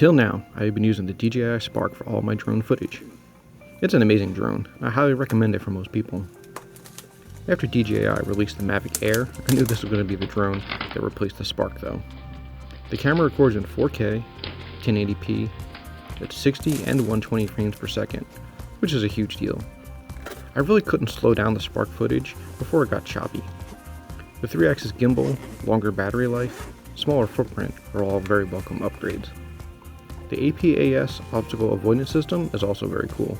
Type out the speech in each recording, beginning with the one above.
Until now, I have been using the DJI Spark for all my drone footage. It's an amazing drone, and I highly recommend it for most people. After DJI released the Mavic Air, I knew this was going to be the drone that replaced the Spark though. The camera records in 4K, 1080p, at 60 and 120 frames per second, which is a huge deal. I really couldn't slow down the Spark footage before it got choppy. The 3-axis gimbal, longer battery life, smaller footprint are all very welcome upgrades. The APAS optical avoidance system is also very cool.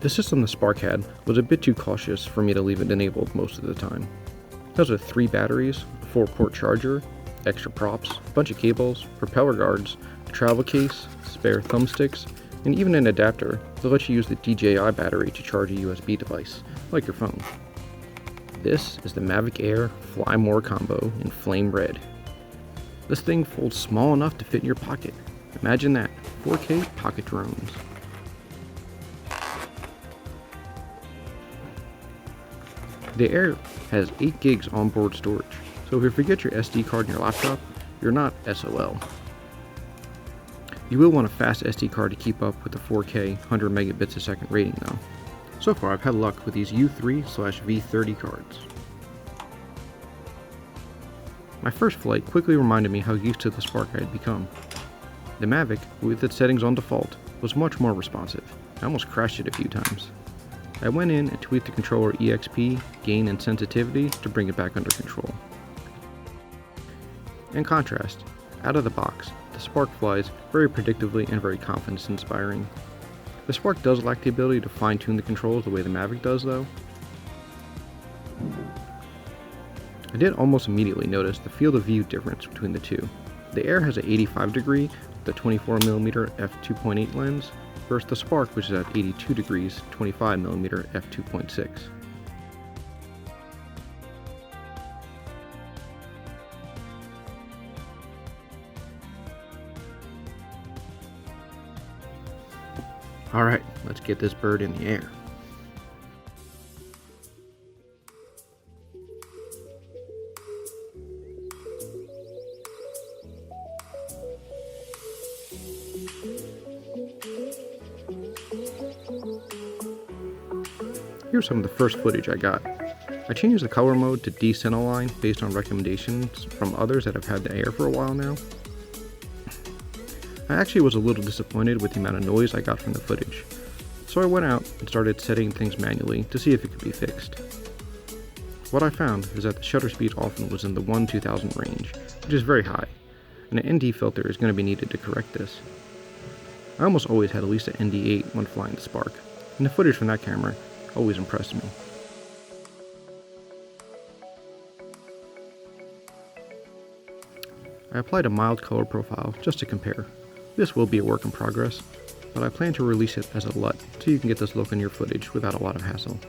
The system the Spark had was a bit too cautious for me to leave it enabled most of the time. It comes with 3 batteries, a 4-port charger, extra props, a bunch of cables, propeller guards, a travel case, spare thumbsticks, and even an adapter that lets you use the DJI battery to charge a USB device, like your phone. This is the Mavic Air Fly More combo in flame red. This thing folds small enough to fit in your pocket. Imagine that, 4K pocket drones. The Air has 8 gigs onboard storage, so if you forget your SD card in your laptop, you're not SOL. You will want a fast SD card to keep up with the 4K 100 megabits a second rating though. So far I've had luck with these U3/V30 cards. My first flight quickly reminded me how used to the Spark I had become. The Mavic, with its settings on default, was much more responsive. I almost crashed it a few times. I went in and tweaked the controller EXP, gain, and sensitivity to bring it back under control. In contrast, out of the box, the Spark flies very predictably and very confidence-inspiring. The Spark does lack the ability to fine-tune the controls the way the Mavic does though. I did almost immediately notice the field of view difference between the two. The Air has an 85 degree with a 24mm f2.8 lens, versus the Spark, which is at 82 degrees 25mm f2.6. Alright, let's get this bird in the air. Here's some of the first footage I got. I changed the color mode to decentiline based on recommendations from others that have had the Air for a while now. I actually was a little disappointed with the amount of noise I got from the footage, so I went out and started setting things manually to see if it could be fixed. What I found is that the shutter speed often was in the 1/2000 range, which is very high, and an ND filter is going to be needed to correct this. I almost always had at least an ND8 when flying the Spark, and the footage from that camera always impressed me. I applied a mild color profile just to compare. This will be a work in progress, but I plan to release it as a LUT so you can get this look in your footage without a lot of hassle.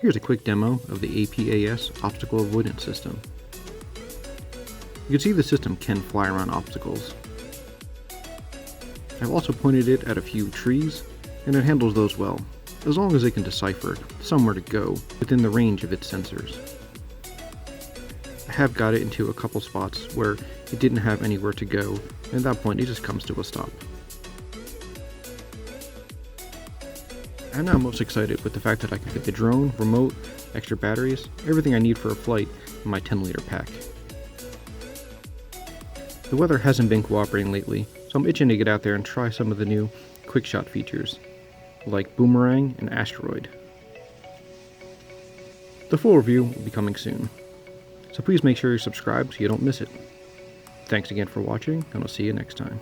Here's a quick demo of the APAS optical avoidance system. You can see the system can fly around obstacles. I've also pointed it at a few trees, and it handles those well, as long as it can decipher somewhere to go within the range of its sensors. I have got it into a couple spots where it didn't have anywhere to go, and at that point it just comes to a stop. I'm now most excited with the fact that I can fit the drone, remote, extra batteries, everything I need for a flight in my 10-liter pack. The weather hasn't been cooperating lately, so I'm itching to get out there and try some of the new quick shot features, like Boomerang and Asteroid. The full review will be coming soon, so please make sure you're subscribed so you don't miss it. Thanks again for watching, and I'll see you next time.